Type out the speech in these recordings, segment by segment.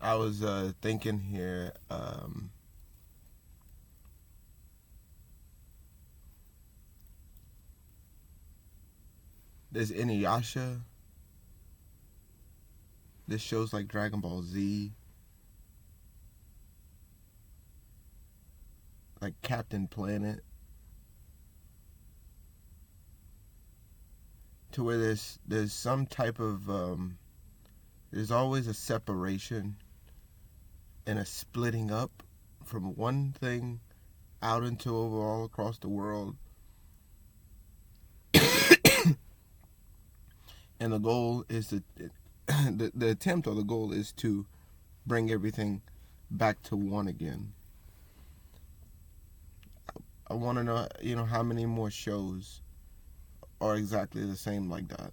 I was thinking here. There's Inuyasha. This shows like Dragon Ball Z, like Captain Planet, to where there's some type of there's always a separation and a splitting up from one thing out into overall across the world. And the goal is to the attempt or the goal is to bring everything back to one again. I want to know, how many more shows are exactly the same like that.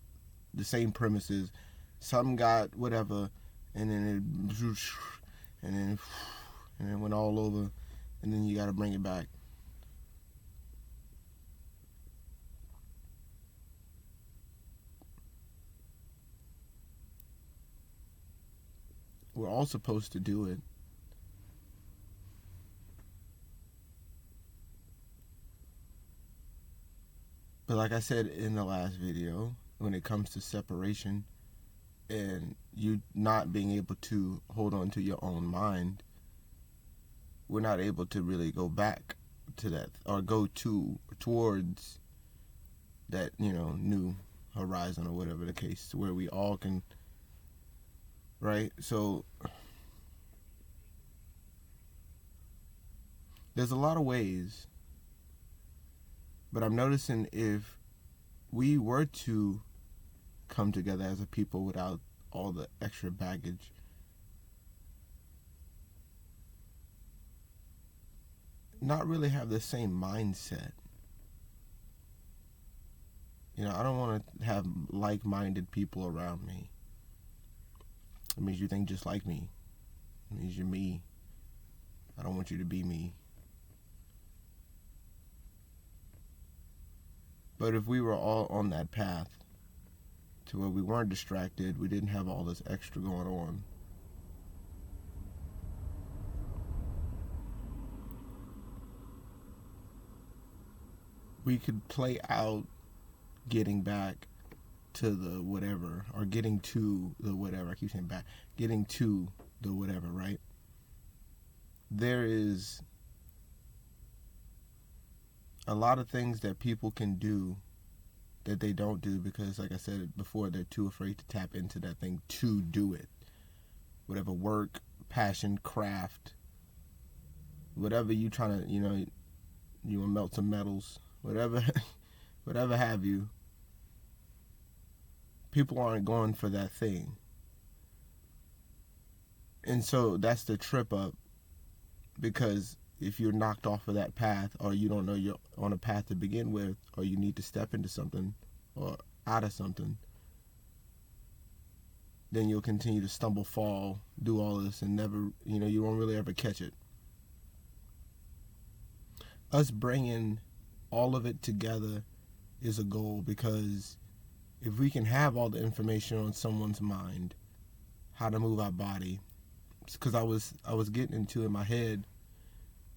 The same premises. Some got whatever, and then and then went all over, and then you got to bring it back. We're all supposed to do it. But like I said in the last video, when it comes to separation and you not being able to hold on to your own mind, we're not able to really go back to that or go towards that, new horizon or whatever the case, where we all can, right? So there's a lot of ways, but I'm noticing if we were to come together as a people without all the extra baggage, not really have the same mindset. I don't want to have like-minded people around me. It means you think just like me. It means you're me. I don't want you to be me. But if we were all on that path to where we weren't distracted, we didn't have all this extra going on, we could play out getting back to the whatever, or getting to the whatever. I keep saying back. Getting to the whatever, right? There is a lot of things that people can do that they don't do because, like I said before, they're too afraid to tap into that thing to do it. Whatever work, passion, craft, whatever you trying to, you want to melt some metals, whatever have you, people aren't going for that thing. And so that's the trip up, because if you're knocked off of that path, or you don't know you're on a path to begin with, or you need to step into something or out of something, then you'll continue to stumble, fall, do all this, and never, you won't really ever catch it. Us bringing all of it together is a goal, because if we can have all the information on someone's mind, how to move our body, because I was getting into in my head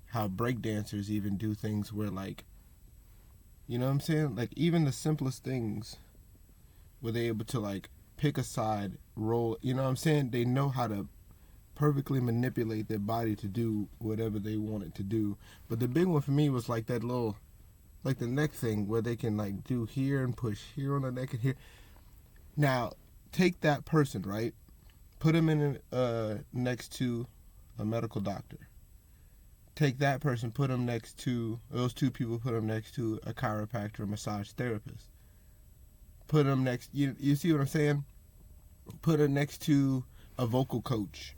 how breakdancers even do things where, like, you know what I'm saying? Like, even the simplest things where they're able to, like, pick a side, roll, you know what I'm saying? They know how to perfectly manipulate their body to do whatever they want it to do. But the big one for me was, like, that little, like, the neck thing where they can, like, do here and push here on the neck and here. Now, take that person, right? Put them in next to a medical doctor. Take that person, put them next to, those two people, put them next to a chiropractor or massage therapist. Put them next, you see what I'm saying? Put them next to a vocal coach.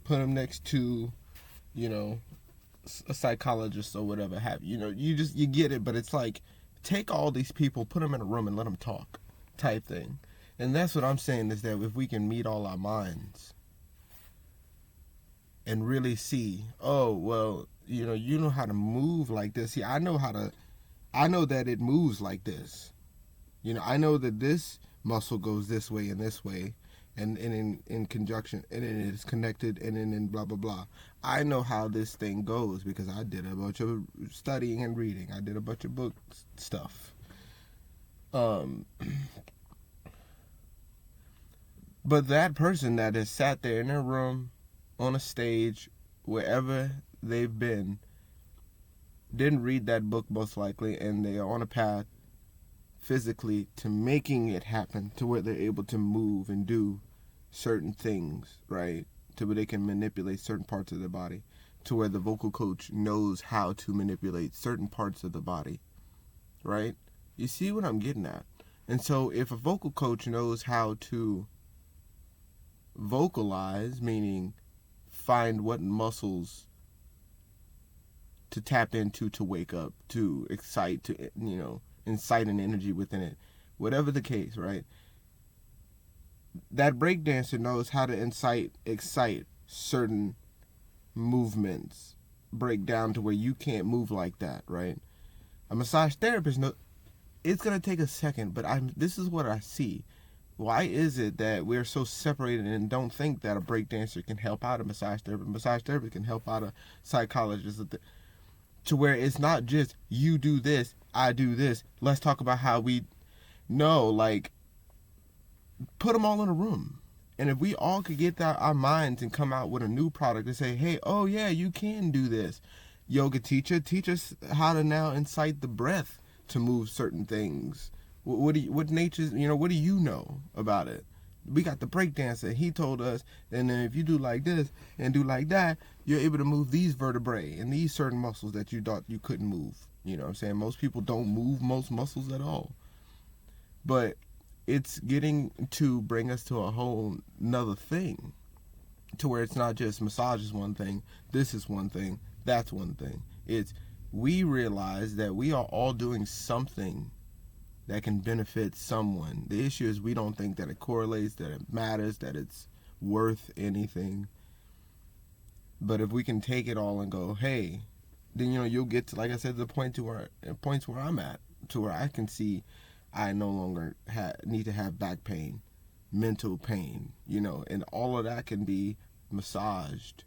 Put them next to, a psychologist or whatever have you. You get it, but it's like, take all these people, put them in a room and let them talk type thing. And that's what I'm saying, is that if we can meet all our minds and really see, oh, well, you know how to move like this. See, I know that it moves like this. I know that this muscle goes this way and this way, and in conjunction, and it is connected, and in blah blah blah. I know how this thing goes because I did a bunch of studying and reading. I did a bunch of book stuff. But that person that has sat there in their room, on a stage, wherever they've been, didn't read that book most likely, and they are on a path physically to making it happen to where they're able to move and do certain things, right? To where they can manipulate certain parts of their body, to where the vocal coach knows how to manipulate certain parts of the body, right? You see what I'm getting at? And so if a vocal coach knows how to vocalize, meaning find what muscles to tap into to wake up, to excite, to, incite an energy within it, whatever the case, right? That breakdancer knows how to excite certain movements, break down to where you can't move like that, right? A massage therapist knows it's gonna take a second, but this is what I see. Why is it that we're so separated and don't think that a breakdancer can help out a massage therapist? Massage therapist can help out a psychologist, to where it's not just you do this, I do this. Let's talk about how we know, like, put them all in a room. And if we all could get our minds and come out with a new product and say, hey, oh yeah, you can do this. Yoga teacher, teach us how to now incite the breath to move certain things. What do you know about it? We got the breakdancer. He told us, and then if you do like this and do like that, you're able to move these vertebrae and these certain muscles that you thought you couldn't move. You know what I'm saying? Most people don't move most muscles at all. But it's getting to bring us to a whole nother thing, to where it's not just massage is one thing, this is one thing, that's one thing. It's we realize that we are all doing something that can benefit someone. The issue is we don't think that it correlates, that it matters, that it's worth anything. But if we can take it all and go, hey, then you'll get to, like I said, the points where I'm at, to where I can see I no longer need to have back pain, mental pain, and all of that can be massaged.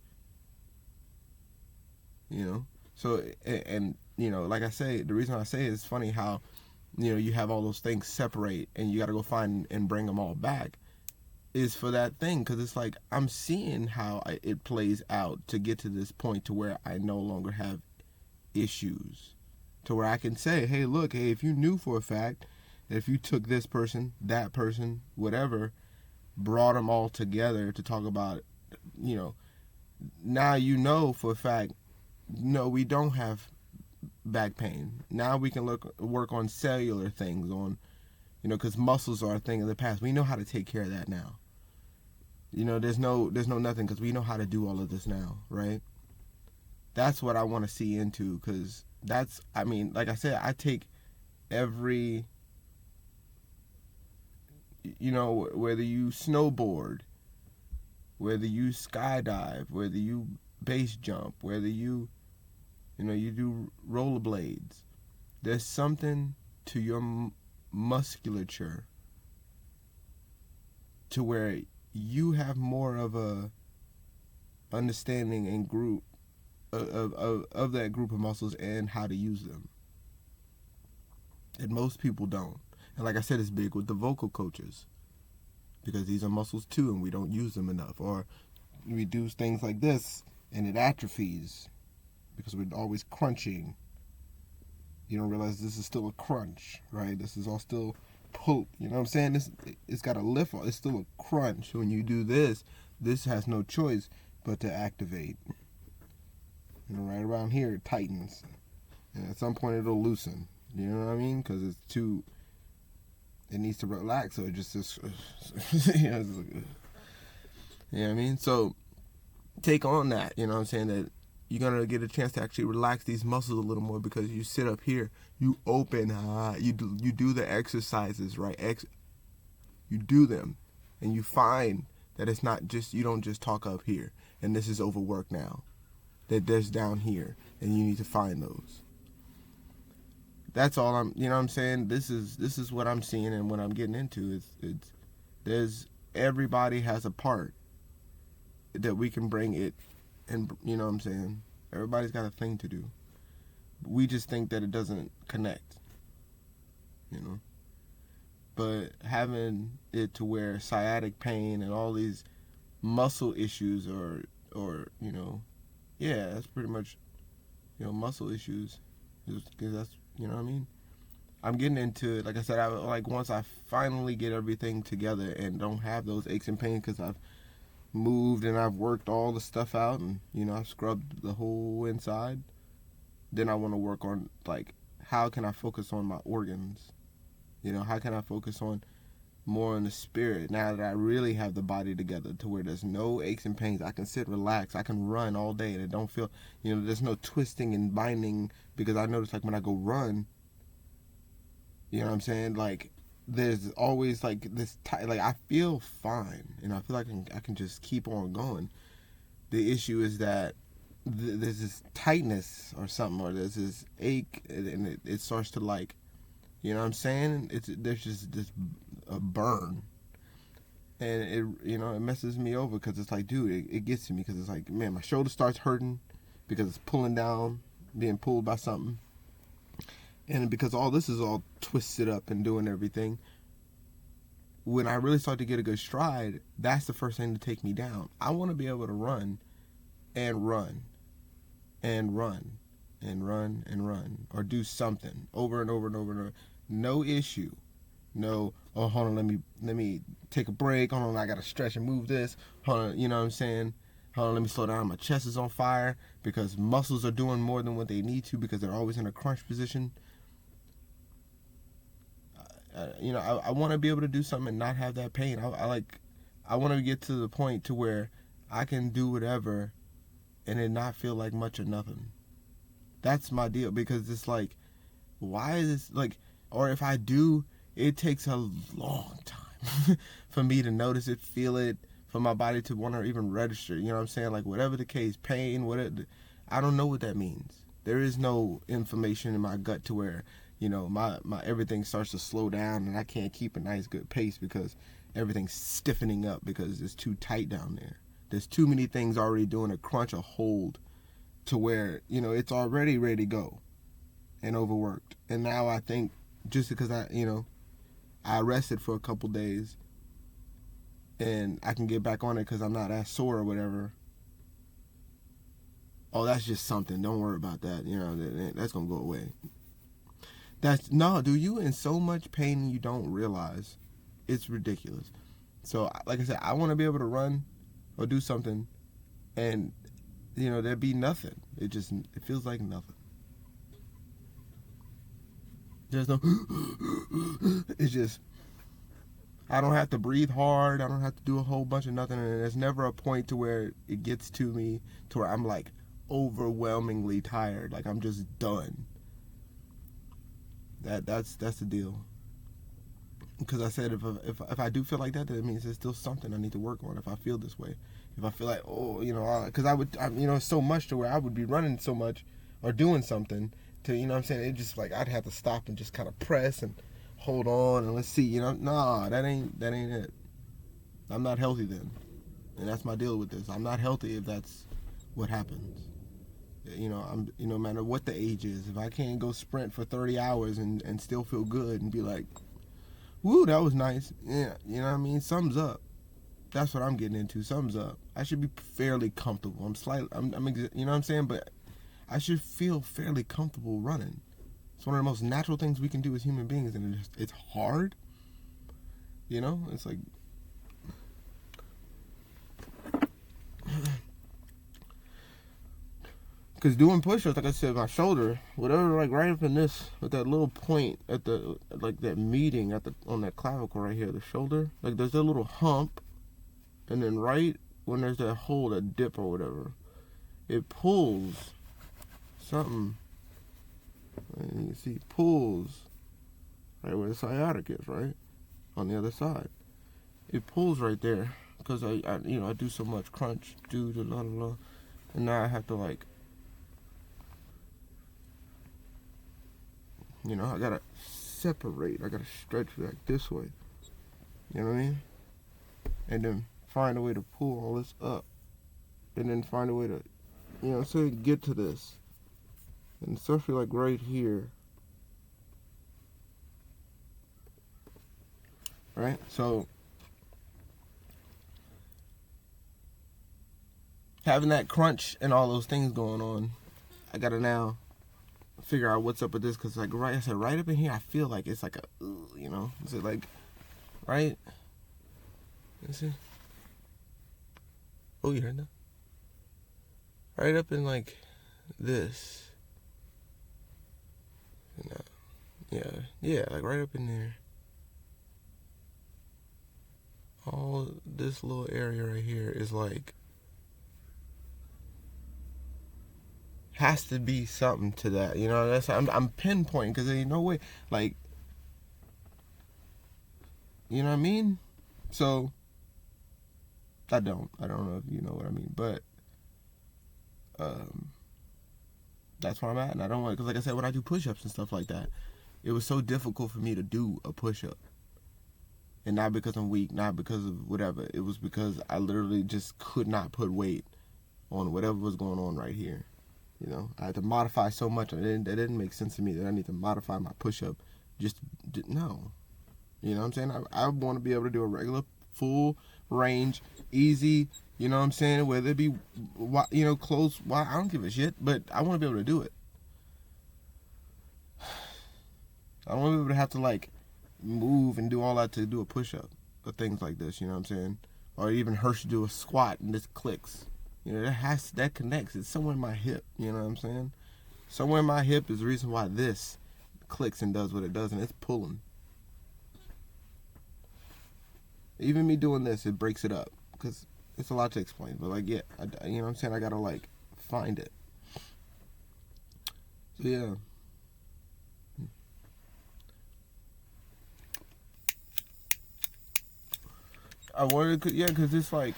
So, and like I say, the reason I say it's funny how you have all those things separate and you got to go find and bring them all back, is for that thing, because it's like I'm seeing how it plays out to get to this point to where I no longer have issues, to where I can say, hey, look, hey, if you knew for a fact that if you took this person, that person, whatever, brought them all together to talk about, now for a fact, no, we don't have back pain. Now we can work on cellular things, on, because muscles are a thing of the past. We know how to take care of that now. There's no nothing, because we know how to do all of this now, right? That's what I want to see into, because like I said, I take every, whether you snowboard, whether you skydive, whether you base jump, whether you do rollerblades, there's something to your musculature to where you have more of a understanding and group of that group of muscles and how to use them. And most people don't. And like I said, it's big with the vocal coaches, because these are muscles too and we don't use them enough. Or we do things like this and it atrophies because we're always crunching. You don't realize this is still a crunch, right? This is all still pull. You know what I'm saying? It's got a lift. It's still a crunch. When you do this has no choice but to activate. Right around here it tightens, and at some point it'll loosen. You know what I mean? Because it needs to relax, so it just you know what I mean? So take on that. You know what I'm saying? That you're going to get a chance to actually relax these muscles a little more, because you sit up here, you open, you do the exercises, right? You do them, and you find that it's not just, you don't just talk up here, and this is overwork now. That there's down here, and you need to find those. That's all you know what I'm saying? This is what I'm seeing and what I'm getting into. There's everybody has a part that we can bring it, and you know what I'm saying? Everybody's got a thing to do. We just think that it doesn't connect, you know? But having it to where sciatic pain and all these muscle issues or you know, yeah, that's pretty much, you know, muscle issues, because that's, you know what I mean? I'm getting into it. Like I said, once I finally get everything together and don't have those aches and pains, because I've moved and I've worked all the stuff out, and you know, I've scrubbed the whole inside, then I want to work on, like, how can I focus on my organs? You know, how can I focus on more on the spirit now that I really have the body together to where there's no aches and pains. I can sit, relax. I can run all day and it don't feel, you know, there's no twisting and binding, because I notice, like, when I go run, you know what I'm saying? Like, there's always, like, this, like, I feel fine and I feel like I can just keep on going. The issue is that there's this tightness or something, or there's this ache, and it starts to, like, you know what I'm saying? There's just this a burn, and it, you know, it messes me over, because it's like, dude, it gets to me, because it's like, man, my shoulder starts hurting because it's pulling down, being pulled by something, and because all this is all twisted up and doing everything. When I really start to get a good stride, that's the first thing to take me down. I want to be able to run and run and run and run and run, or do something over and over and over and over. No issue. No, oh, hold on, let me take a break. Hold on, I gotta stretch and move this. Hold on, you know what I'm saying? Hold on, let me slow down. My chest is on fire because muscles are doing more than what they need to, because they're always in a crunch position. You know, I want to be able to do something and not have that pain. I want to get to the point to where I can do whatever and it not feel like much or nothing. That's my deal, because it's like, why is this, like, or if I do, it takes a long time for me to notice it, feel it, for my body to want to even register. You know what I'm saying? Like, whatever the case, pain, whatever, I don't know what that means. There is no information in my gut to where, you know, my everything starts to slow down and I can't keep a nice good pace because everything's stiffening up because it's too tight down there. There's too many things already doing a crunch, a hold, to where, you know, it's already ready to go and overworked. And now I think, just because I rested for a couple days and I can get back on it because I'm not as sore or whatever. Oh, that's just something. Don't worry about that. You know, that's going to go away. Dude, you in so much pain you don't realize. It's ridiculous. So, like I said, I want to be able to run or do something, and, you know, there'd be nothing. It feels like nothing. There's no, it's just, I don't have to breathe hard. I don't have to do a whole bunch of nothing. And there's never a point to where it gets to me to where I'm, like, overwhelmingly tired. Like, I'm just done. That's the deal. Because I said, if I do feel like that, then it means there's still something I need to work on. If I feel this way, if I feel like, oh, you know, because you know, so much to where I would be running so much or doing something to, you know what I'm saying, it just, like, I'd have to stop and just kind of press and hold on and let's see, you know. Nah, that ain't it. I'm not healthy then, and that's my deal with this. I'm not healthy if that's what happens. You know, no matter what the age is, if I can't go sprint for 30 hours and still feel good and be like, woo, that was nice. Yeah, you know what I mean? Sums up. That's what I'm getting into. Sums up. I should be fairly comfortable. I'm you know what I'm saying? But I should feel fairly comfortable running. It's one of the most natural things we can do as human beings, and it's hard. You know, it's like, because doing push-ups, like I said, my shoulder, whatever, like right up in this, at that little point at the, like that meeting on that clavicle right here, the shoulder, like there's that little hump, and then right when there's that hole, that dip or whatever, it pulls something, and you see, pulls right where the sciatic is, right, on the other side. It pulls right there, because I do so much crunch, and now I have to, like, you know, I gotta separate. I gotta stretch back this way. You know what I mean? and then find a way to pull all this up, and then find a way to, so get to this, and especially like right here, right? So having that crunch and all those things going on, I gotta now figure out what's up with this, because like right up in here, I feel like it's like is it like right? Is it? Oh, you heard that? Right up in like this. Yeah, like right up in there. All this little area right here is like, has to be something to that, that's I'm pinpointing, because there ain't no way, like, you know what I mean? So I don't know if you know what I mean, but that's where I'm at, and I don't want, because like I said, when I do push-ups and stuff like that, it was so difficult for me to do a push-up, and not because I'm weak, not because of whatever, it was because I literally just could not put weight on whatever was going on right here. I had to modify so much. It didn't make sense to me that I need to modify my push-up. No. You know what I'm saying? I want to be able to do a regular, full range, easy, you know what I'm saying? Whether it be, close, I don't give a shit, but I want to be able to do it. I don't want to be able to have to, like, move and do all that to do a push-up or things like this, you know what I'm saying? Or even Hirsch do a squat and this clicks. That connects. It's somewhere in my hip. You know what I'm saying? Somewhere in my hip is the reason why this clicks and does what it does, and it's pulling. Even me doing this, it breaks it up, because it's a lot to explain. But like, yeah, you know what I'm saying? I gotta like find it. So yeah. I wanted to, because it's like,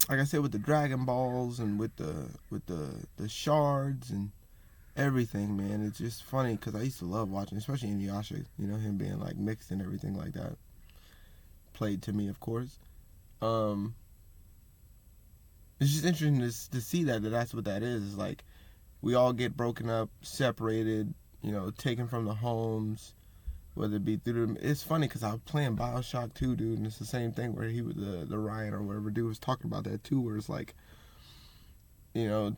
like I said, with the Dragon Balls and with the Shards and everything, man, it's just funny, because I used to love watching, especially Inuyasha, him being like mixed and everything like that. Played to me, of course. It's just interesting to see that's what that is. It's like, we all get broken up, separated, taken from the homes, whether it be through the... It's funny, because I was playing Bioshock 2, dude, and it's the same thing where he was the Ryan or whatever dude was talking about that too, where it's like, can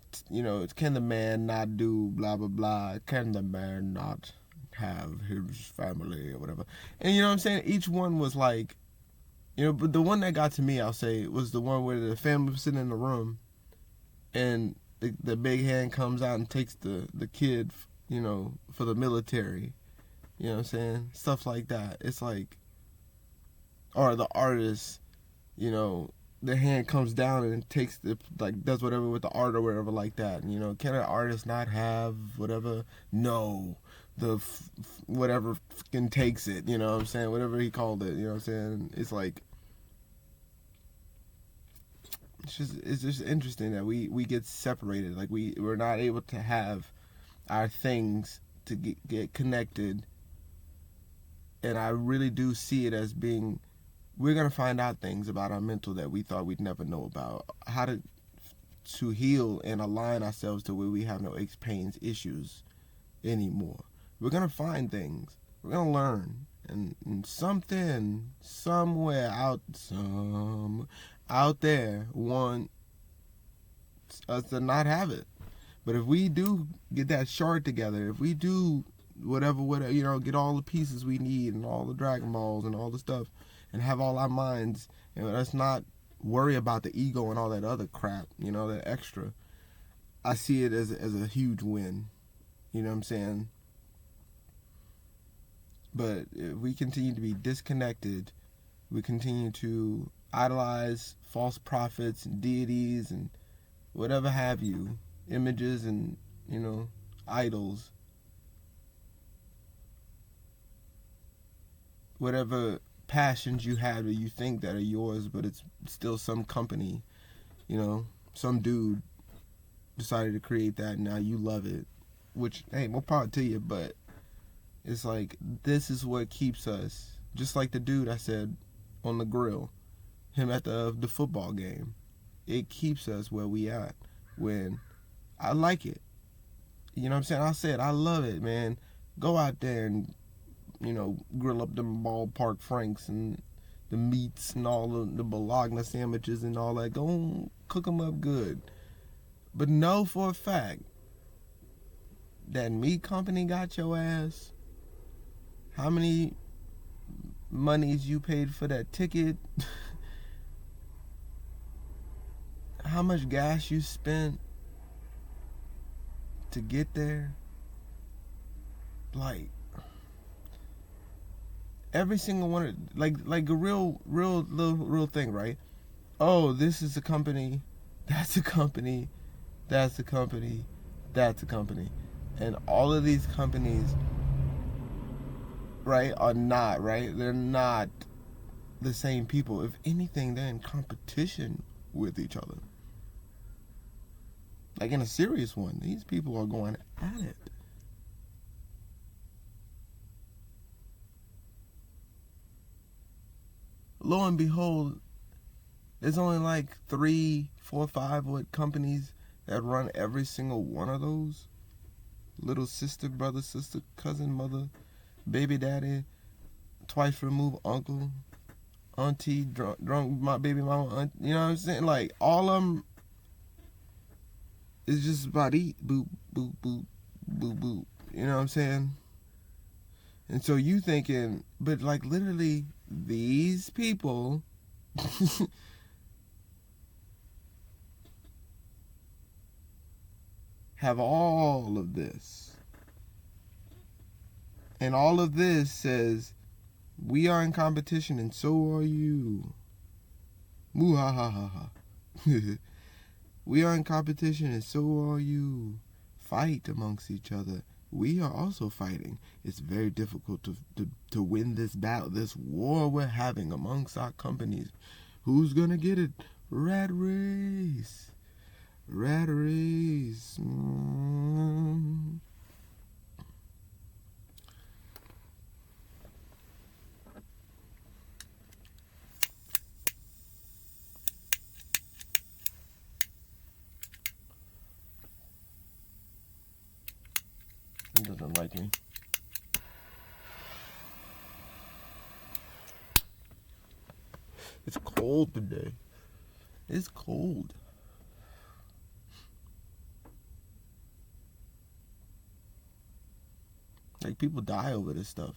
the man not do blah blah blah? Can the man not have his family or whatever? And you know what I'm saying? Each one was like, but the one that got to me, I'll say, was the one where the family was sitting in the room, and the big hand comes out and takes the kid, for the military. You know what I'm saying? Stuff like that. It's like, or the artist, the hand comes down and takes does whatever with the art or whatever like that. And, can an artist not have whatever? No. Whatever fucking takes it, you know what I'm saying? Whatever he called it, you know what I'm saying? It's like, it's just interesting that we get separated. Like, we're not able to have our things to get connected. And I really do see it as being, we're going to find out things about our mental that we thought we'd never know about. How to heal and align ourselves to where we have no aches, pains, issues anymore. We're going to find things. We're going to learn. And something, somewhere out there wants us to not have it. But if we do get that shard together, if we do whatever, get all the pieces we need and all the Dragon Balls and all the stuff, and have all our minds, let's not worry about the ego and all that other crap, that extra. I see it as a huge win. You know what I'm saying? But if we continue to be disconnected, we continue to idolize false prophets and deities and whatever have you, images and, idols, whatever passions you have that you think that are yours, but it's still some company, some dude decided to create that, and now you love it. Which, hey, more power to you, but it's like, this is what keeps us. Just like the dude I said on the grill, him at the football game. It keeps us where we at when I like it. You know what I'm saying? I said, I love it, man. Go out there and, grill up them ballpark franks and the meats and all the bologna sandwiches and all that. Go cook them up good. But know for a fact that meat company got your ass. How many monies you paid for that ticket? How much gas you spent to get there? Like, every single one, like a real thing, right? Oh, this is a company, that's a company, that's a company, that's a company. And all of these companies, right, are not, right? They're not the same people. If anything, they're in competition with each other. Like, in a serious one, these people are going at it. Lo and behold, there's only like 3, 4, 5 companies that run every single one of those. Little sister, brother, sister, cousin, mother, baby daddy, twice removed uncle, auntie, drunk my baby mama, aunt, you know what I'm saying? Like, all of them is just about eat, boop, boop, boop, boop, boop. You know what I'm saying? And so you thinking, but like literally these people have all of this. And all of this says, we are in competition and so are you. Moo ha ha ha ha. We are in competition and so are you. Fight amongst each other. We are also fighting. It's very difficult to win this battle, this war we're having amongst our companies. Who's gonna get it? Rat race. Rat race. He doesn't like me. It's cold today. It's cold. Like, people die over this stuff.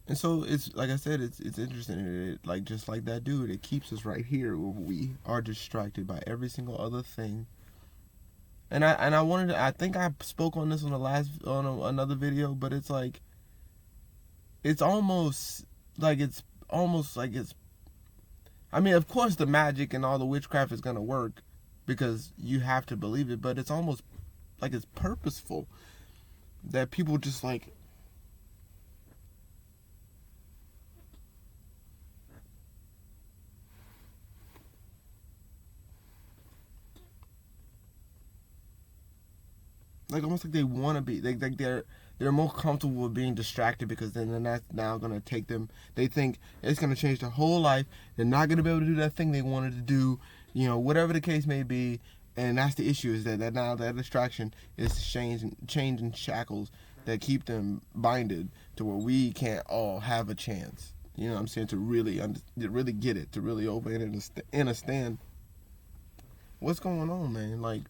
And so it's like I said, it's interesting. It, like, just like that dude, it keeps us right here where we are distracted by every single other thing. And I wanted to, I think I spoke on this on another video, but it's like, it's almost like I mean, of course the magic and all the witchcraft is going to work because you have to believe it, but it's almost like it's purposeful that people just like, almost like they want to be, they're more comfortable with being distracted because then that's now going to take them, they think it's going to change their whole life. They're not going to be able to do that thing they wanted to do, whatever the case may be. And that's the issue, is that now that distraction is changing shackles that keep them binded to where we can't all have a chance. You know what I'm saying? To really get it, to really understand what's going on, man. Like,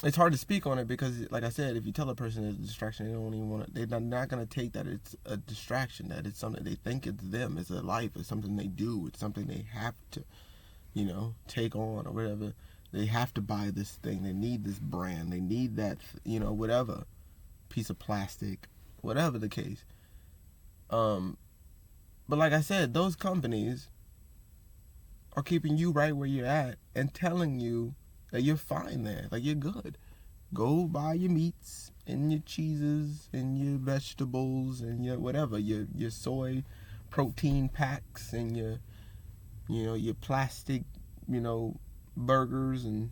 it's hard to speak on it because, like I said, if you tell a person it's a distraction, they don't even want to. They're not going to take that it's a distraction. That it's something they think it's them. It's a life. It's something they do. It's something they have to, take on or whatever. They have to buy this thing. They need this brand. They need that, whatever piece of plastic, whatever the case. But like I said, those companies are keeping you right where you're at and telling you that you're fine there, like you're good. Go buy your meats and your cheeses and your vegetables and your whatever, your soy protein packs and your plastic, burgers and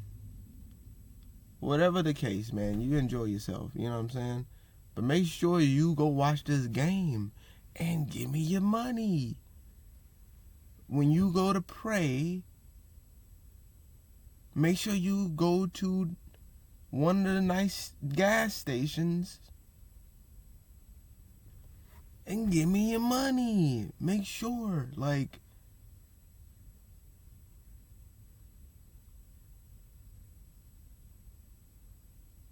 whatever the case, man. You enjoy yourself, you know what I'm saying? But make sure you go watch this game and give me your money. When you go to pray, make sure you go to one of the nice gas stations and give me your money. Make sure,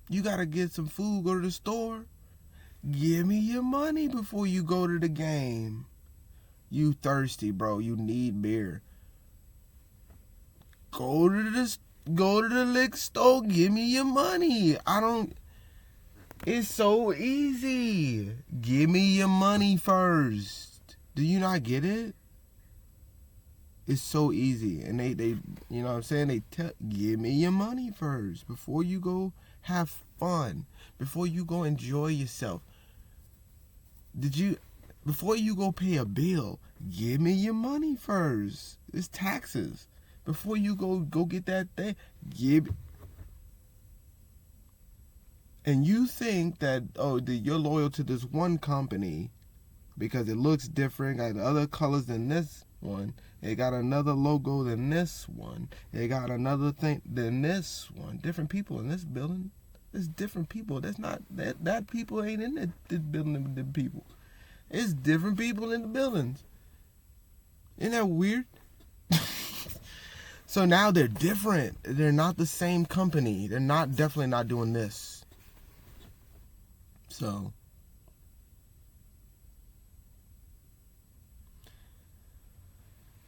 you gotta get some food, go to the store. Give me your money before you go to the game. You thirsty, bro. You need beer. Go to the liquor store. Give me your money. It's so easy. Give me your money first. Do you not get it? It's so easy. And they you know what I'm saying? Give me your money first before you go have fun. Before you go enjoy yourself. Before you go pay a bill, give me your money first. It's taxes. Before you go get that thing, and you think that, you're loyal to this one company because it looks different, got other colors than this one. It got another logo than this one. It got another thing than this one. Different people in this building. There's different people. That's not that people ain't in this building. The people. It's different people in the buildings. Isn't that weird? So now they're different. They're not the same company. They're definitely not doing this. So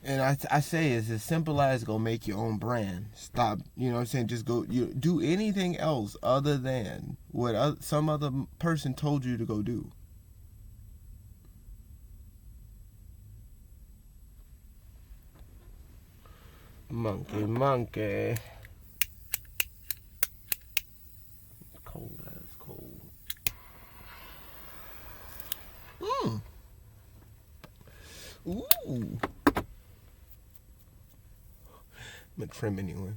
and I say it's as simple as go make your own brand. Stop, you know what I'm saying? Just go, do anything else other than what some other person told you to go do. Monkey. It's cold as cold. Ooh. I'm gonna trim anyway.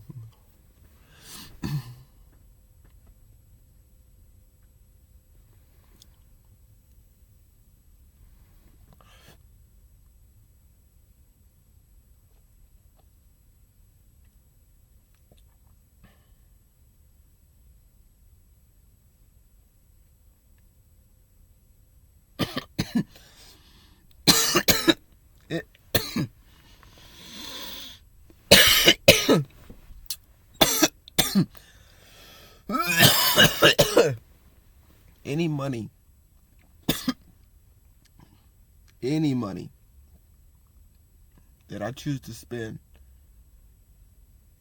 Any money that I choose to spend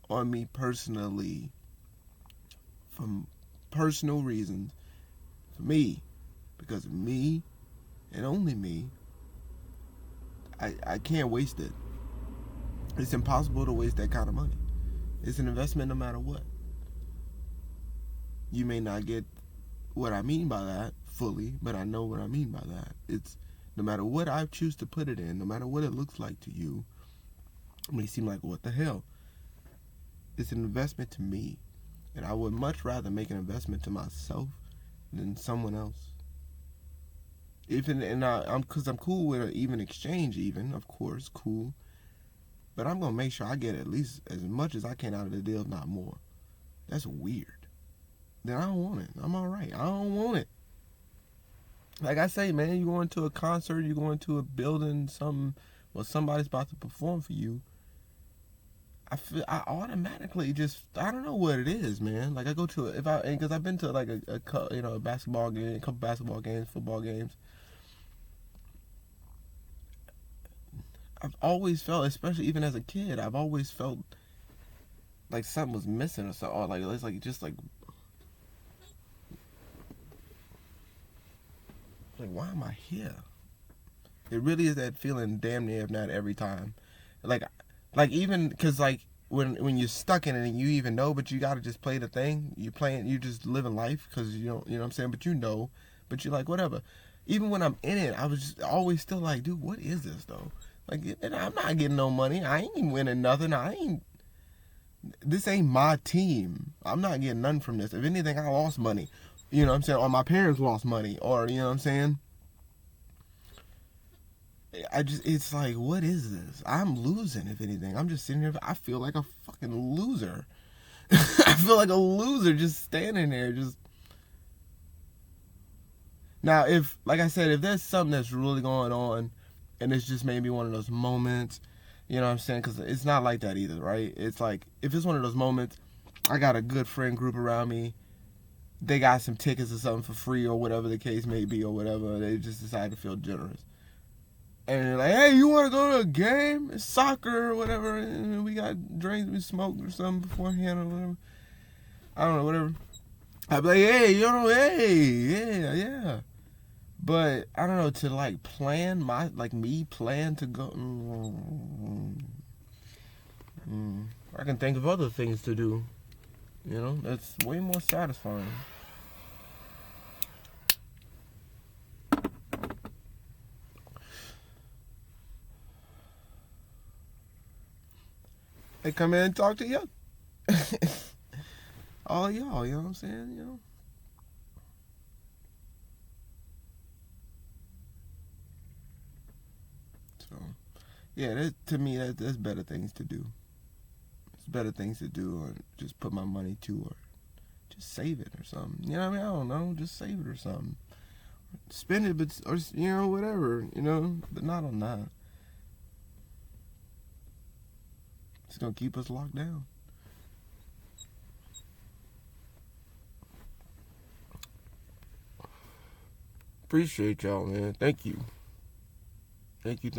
on me personally, from personal reasons, for me, because of me and only me, I can't waste it. It's impossible to waste that kind of money. It's an investment no matter what. You may not get what I mean by that fully, but I know what I mean by that. It's no matter what I choose to put it in, no matter what it looks like to you, it may seem like, what the hell? It's an investment to me. And I would much rather make an investment to myself than someone else. Because I'm cool with an even exchange, of course, cool. But I'm going to make sure I get at least as much as I can out of the deal, if not more. That's weird. Then I don't want it. I'm all right. I don't want it. Like I say, man, you going to a concert, you going to a building, somebody's about to perform for you. I automatically I don't know what it is, man. Like I go to because I've been to like a basketball game, a couple basketball games, football games. I've always felt, especially even as a kid, I've always felt like something was missing or something. Or like it's like just like why am I here? It really is that feeling damn near, if not every time. Like even because like when you're stuck in it and you even know, but you got to just play the thing. You just living life because you don't, you know what I'm saying? But but you're like, whatever. Even when I'm in it, I was just always still like, dude, what is this though? Like, I'm not getting no money. I ain't winning nothing. This ain't my team. I'm not getting nothing from this. If anything, I lost money. You know what I'm saying? Or my parents lost money. Or, you know what I'm saying? It's like, what is this? I'm losing, if anything. I'm just sitting here. I feel like a fucking loser. I feel like a loser just standing there. Now, like I said, if there's something that's really going on and it's just maybe one of those moments, you know what I'm saying? Because it's not like that either, right? It's like, if it's one of those moments, I got a good friend group around me. They got some tickets or something for free or whatever the case may be or whatever. They just decided to feel generous. And they're like, hey, you want to go to a game? It's soccer or whatever. And we got drinks, we smoked or something beforehand or whatever. I don't know, whatever. I'd be like, hey, hey, yeah. But, I don't know, to like plan, me plan to go. I can think of other things to do. You know, that's way more satisfying. They come in and talk to you. All of y'all, you know what I'm saying? You know? So, yeah, to me, there's better things to do. There's better things to do, or just put my money to, or just save it or something. You know what I mean? I don't know. Just save it or something. Spend it, or, you know, whatever, you know? But not on that. It's going to keep us locked down. Appreciate y'all, man. Thank you. Thank you.